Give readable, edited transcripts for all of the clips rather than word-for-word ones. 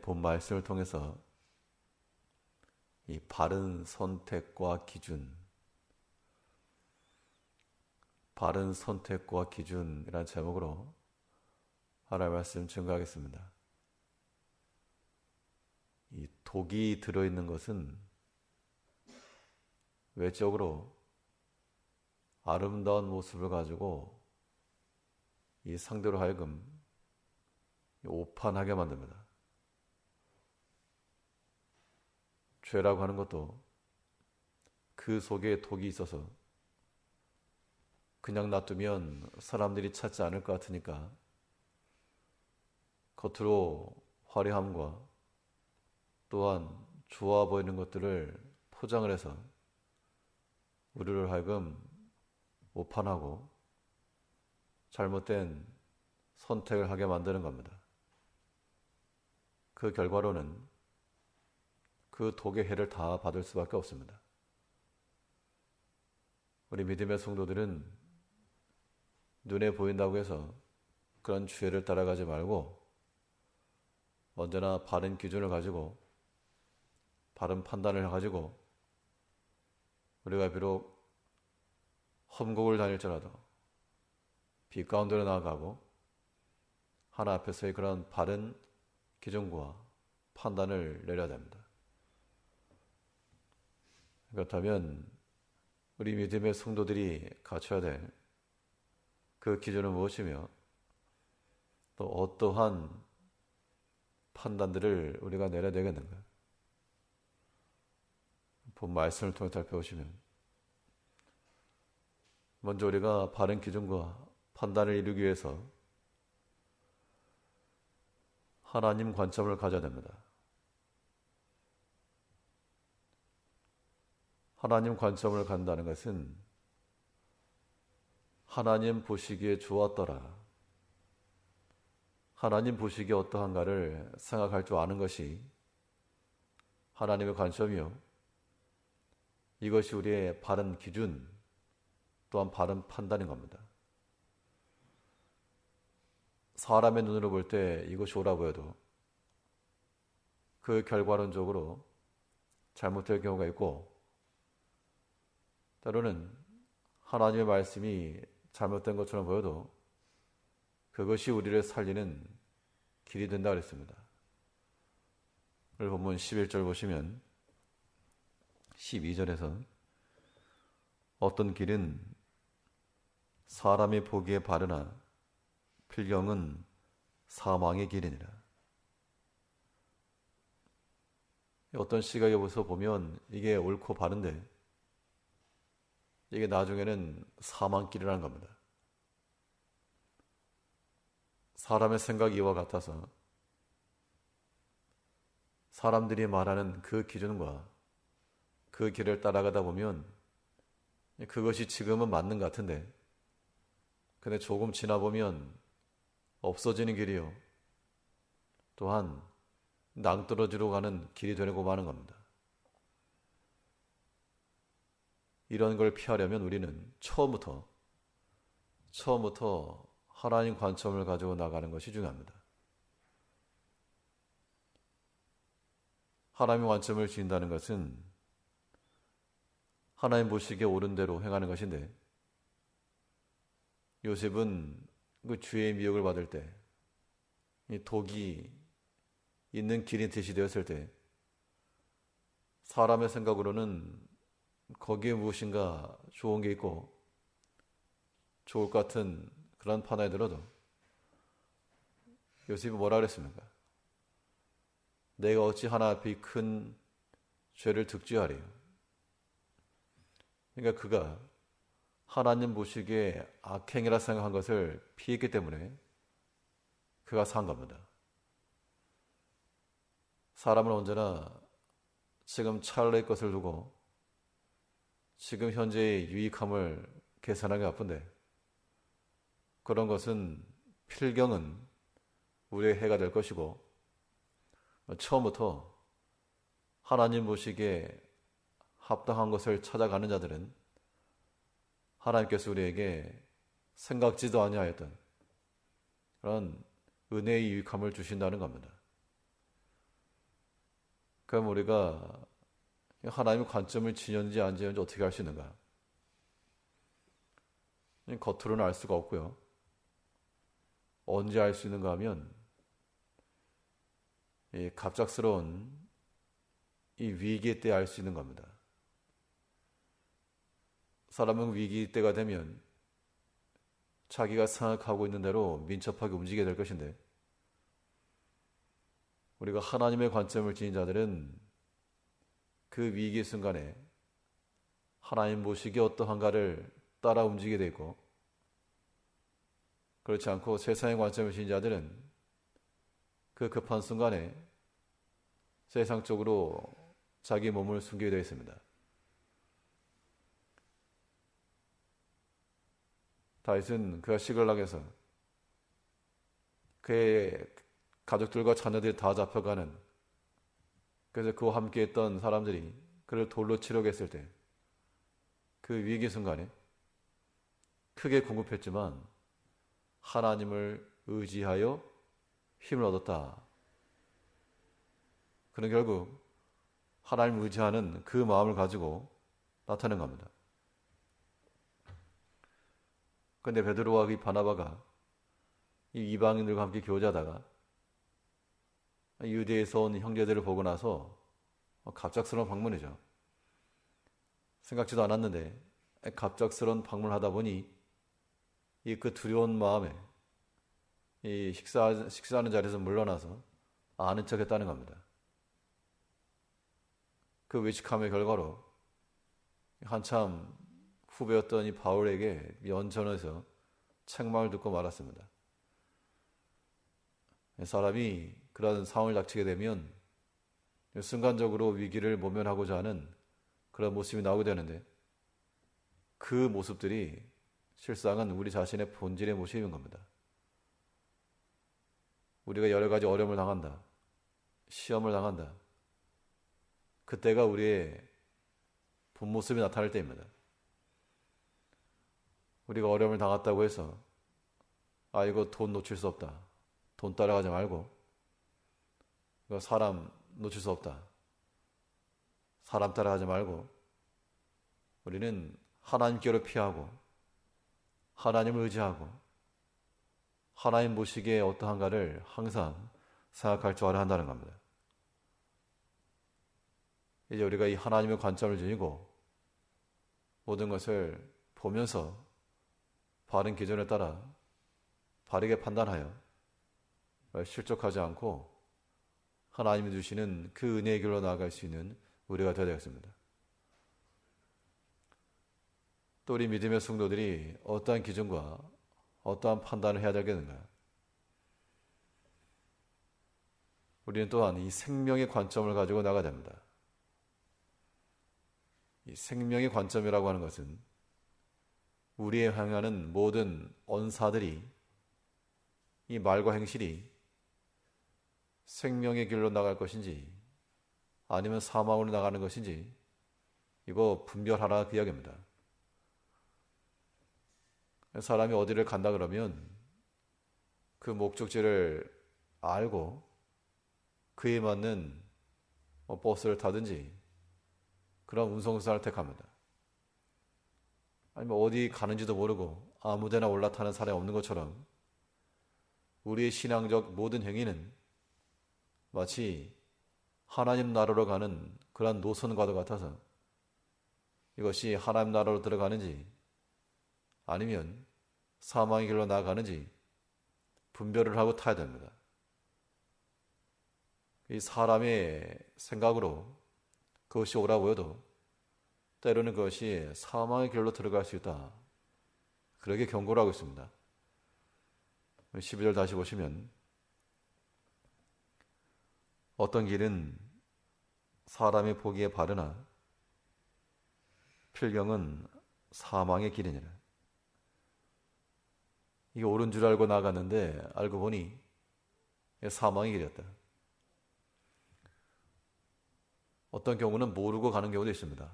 본 말씀을 통해서 이 바른 선택과 기준, 바른 선택과 기준이라는 제목으로 하나님의 말씀 증거하겠습니다. 이 독이 들어있는 것은 외적으로 아름다운 모습을 가지고 이 상대로 하여금 오판하게 만듭니다. 죄라고 하는 것도 그 속에 독이 있어서 그냥 놔두면 사람들이 찾지 않을 것 같으니까 겉으로 화려함과 또한 좋아 보이는 것들을 포장을 해서 우리를 하여금 오판하고 잘못된 선택을 하게 만드는 겁니다. 그 결과로는 그 독의 해를 다 받을 수밖에 없습니다. 우리 믿음의 성도들은 눈에 보인다고 해서 그런 죄를 따라가지 말고 언제나 바른 기준을 가지고 바른 판단을 가지고 우리가 비록 험곡을 다닐지라도 빛 가운데로 나아가고 하나 앞에서의 그런 바른 기준과 판단을 내려야 됩니다. 그렇다면 우리 믿음의 성도들이 갖춰야 될 그 기준은 무엇이며 또 어떠한 판단들을 우리가 내려야 되겠는가? 본 말씀을 통해 살펴보시면 먼저 우리가 바른 기준과 판단을 이루기 위해서 하나님 관점을 가져야 됩니다. 하나님 관점을 간다는 것은 하나님 보시기에 좋았더라, 하나님 보시기에 어떠한가를 생각할 줄 아는 것이 하나님의 관점이요, 이것이 우리의 바른 기준 또한 바른 판단인 겁니다. 사람의 눈으로 볼 때 이것이 옳아 보여도 그 결과론적으로 잘못될 경우가 있고, 때로는 하나님의 말씀이 잘못된 것처럼 보여도 그것이 우리를 살리는 길이 된다 그랬습니다. 오늘 본문 11절 보시면 12절에서 어떤 길은 사람이 보기에 바르나 필경은 사망의 길이니라. 어떤 시각에서 보면 이게 옳고 바른데 이게 나중에는 사망길이라는 겁니다. 사람의 생각이 이와 같아서 사람들이 말하는 그 기준과 그 길을 따라가다 보면 그것이 지금은 맞는 것 같은데 근데 조금 지나보면 없어지는 길이요, 또한 낭떠러지로 가는 길이 되고 마는 겁니다. 이런 걸 피하려면 우리는 처음부터 하나님 관점을 가지고 나가는 것이 중요합니다. 하나님 관점을 지닌다는 것은 하나님 보시기에 옳은 대로 행하는 것인데, 요셉은 그 주의 미혹을 받을 때, 이 독이 있는 길이 제시되었을 때 사람의 생각으로는 거기에 무엇인가 좋은 게 있고 좋을 것 같은 그런 판단이 들어도 요셉이 뭐라 그랬습니까? 내가 어찌 하나 앞에 큰 죄를 득죄하리요. 그러니까 그가 하나님 보시기에 악행이라 생각한 것을 피했기 때문에 그가 산 겁니다. 사람은 언제나 지금 찰나의 것을 두고 지금 현재의 유익함을 계산하기 바쁜데, 그런 것은 필경은 우리의 해가 될 것이고, 처음부터 하나님 보시기에 합당한 것을 찾아가는 자들은 하나님께서 우리에게 생각지도 아니하였던 그런 은혜의 유익함을 주신다는 겁니다. 그럼 우리가 하나님의 관점을 지녔는지 안 지녔는지 어떻게 알 수 있는가? 겉으로는 알 수가 없고요. 언제 알 수 있는가 하면 이 갑작스러운 이 위기 때 알 수 있는 겁니다. 사람은 위기 때가 되면 자기가 생각하고 있는 대로 민첩하게 움직이게 될 것인데, 우리가 하나님의 관점을 지닌 자들은 그 위기 순간에 하나님 모시기 어떠한가를 따라 움직이게 되고, 그렇지 않고 세상의 관점을 지닌 자들은 그 급한 순간에 세상 쪽으로 자기 몸을 숨기게 되어 있습니다. 다윗은 그가 시글락에서 그의 가족들과 자녀들이 다 잡혀가는, 그래서 그와 함께 했던 사람들이 그를 돌로 치려고 했을 때 그 위기 순간에 크게 궁급했지만 하나님을 의지하여 힘을 얻었다. 그는 결국 하나님을 의지하는 그 마음을 가지고 나타낸 겁니다. 그런데 베드로와 이 바나바가 이 이방인들과 함께 교제하다가 유대에서 온 형제들을 보고 나서 갑작스러운 방문이죠. 생각지도 않았는데 갑작스러운 방문을 하다 보니 이 그 두려운 마음에 이 식사하는 자리에서 물러나서 아는 척했다는 겁니다. 그 외식함의 결과로 한참 후배였던 이 바울에게 연천에서 책망을 듣고 말았습니다. 사람이 그런 상황을 닥치게 되면 순간적으로 위기를 모면하고자 하는 그런 모습이 나오게 되는데, 그 모습들이 실상은 우리 자신의 본질의 모습인 겁니다. 우리가 여러 가지 어려움을 당한다, 시험을 당한다, 그때가 우리의 본 모습이 나타날 때입니다. 우리가 어려움을 당했다고 해서 이거 돈 놓칠 수 없다, 돈 따라가지 말고, 이거 사람 놓칠 수 없다, 사람 따라가지 말고, 우리는 하나님께로 피하고 하나님을 의지하고 하나님 모시기에 어떠한가를 항상 생각할 줄 알아야 한다는 겁니다. 이제 우리가 이 하나님의 관점을 지니고 모든 것을 보면서 바른 기준에 따라 바르게 판단하여 실족하지 않고 하나님이 주시는 그 은혜의 길로 나아갈 수 있는 우리가 되어야 되겠습니다. 또 우리 믿음의 성도들이 어떠한 기준과 어떠한 판단을 해야 되겠는가? 우리는 또한 이 생명의 관점을 가지고 나가야 됩니다. 이 생명의 관점이라고 하는 것은 우리에 향하는 모든 언사들이, 이 말과 행실이 생명의 길로 나갈 것인지 아니면 사망으로 나가는 것인지 이거 분별하라, 그 이야기입니다. 사람이 어디를 간다 그러면 그 목적지를 알고 그에 맞는 버스를 타든지 그런 운송수단을 택합니다. 아니면 어디 가는지도 모르고 아무데나 올라타는 사람이 없는 것처럼 우리의 신앙적 모든 행위는 마치 하나님 나라로 가는 그런 노선과도 같아서 이것이 하나님 나라로 들어가는지 아니면 사망의 길로 나아가는지 분별을 하고 타야 됩니다. 이 사람의 생각으로 그것이 옳아 보여도 때로는 그것이 사망의 길로 들어갈 수 있다, 그렇게 경고를 하고 있습니다. 12절 다시 보시면, 어떤 길은 사람이 보기에 바르나 필경은 사망의 길이니라. 이게 옳은 줄 알고 나갔는데 알고 보니 사망의 길이었다. 어떤 경우는 모르고 가는 경우도 있습니다.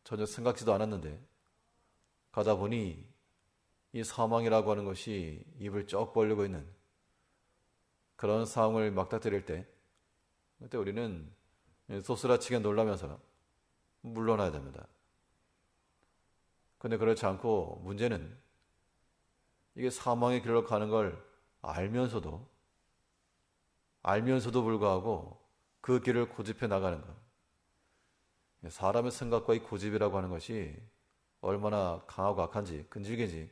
전혀 생각지도 않았는데 가다 보니 이 사망이라고 하는 것이 입을 쩍 벌리고 있는 그런 상황을 맞닥뜨릴 때, 그때 우리는 소스라치게 놀라면서 물러나야 됩니다. 근데 그렇지 않고 문제는 이게 사망의 길로 가는 걸 알면서도 불구하고 그 길을 고집해 나가는 것. 사람의 생각과 이 고집이라고 하는 것이 얼마나 강하고 악한지, 끈질긴지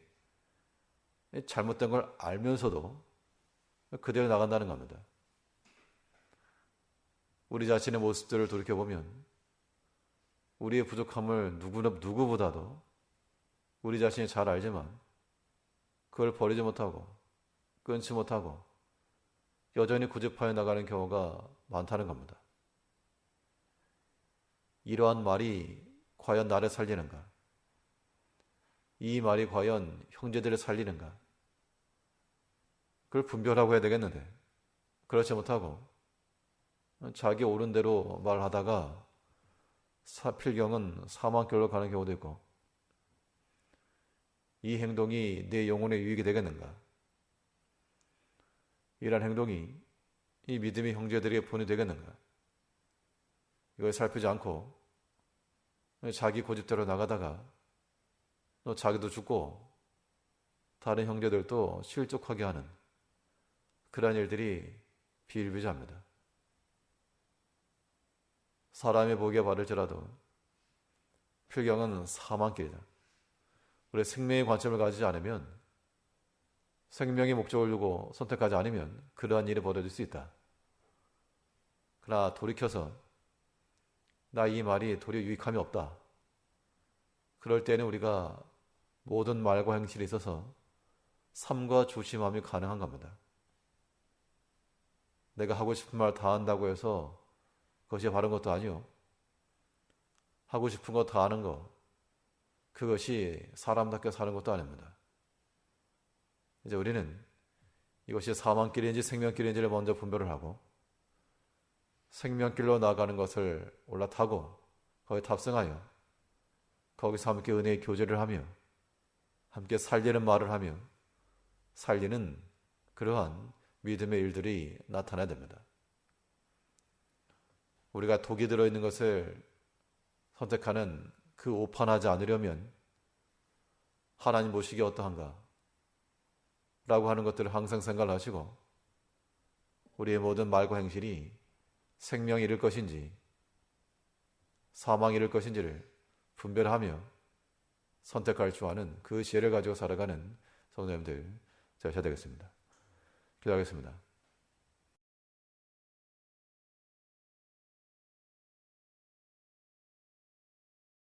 잘못된 걸 알면서도 그대로 나간다는 겁니다. 우리 자신의 모습들을 돌이켜보면 우리의 부족함을 누구보다도 우리 자신이 잘 알지만 그걸 버리지 못하고 끊지 못하고 여전히 고집하여 나가는 경우가 많다는 겁니다. 이러한 말이 과연 나를 살리는가? 이 말이 과연 형제들을 살리는가? 그걸 분별하고 해야 되겠는데 그렇지 못하고 자기 옳은 대로 말하다가 필경은 사망길로 가는 경우도 있고, 이 행동이 내 영혼의 유익이 되겠는가? 이러한 행동이 이 믿음의 형제들에게 본이 되겠는가? 이걸 살피지 않고 자기 고집대로 나가다가 또 자기도 죽고 다른 형제들도 실족하게 하는 그러한 일들이 비일비재합니다. 사람의 보기에 바를지라도 필경은 사망길이다. 우리 생명의 관점을 가지지 않으면, 생명의 목적을 두고 선택하지 않으면 그러한 일이 벌어질 수 있다. 그러나 돌이켜서 나 이 말이 도리어 유익함이 없다. 그럴 때는 우리가 모든 말과 행실에 있어서 삼가 조심함이 가능한 겁니다. 내가 하고 싶은 말 다 한다고 해서 그것이 바른 것도 아니요. 하고 싶은 거 다 하는 거, 그것이 사람답게 사는 것도 아닙니다. 이제 우리는 이것이 사망길인지 생명길인지를 먼저 분별을 하고 생명길로 나가는 것을 올라타고 거기에 탑승하여 거기서 함께 은혜의 교제를 하며 함께 살리는 말을 하며 살리는 그러한 믿음의 일들이 나타나야 됩니다. 우리가 독이 들어있는 것을 선택하는 그 오판하지 않으려면 하나님 보시기에 어떠한가 라고 하는 것들을 항상 생각을 하시고, 우리의 모든 말과 행실이 생명이 이를 것인지 사망이 이를 것인지를 분별하며 선택할 줄 아는 그 지혜를 가지고 살아가는 성도님들 되셔야 되겠습니다. 기도하겠습니다.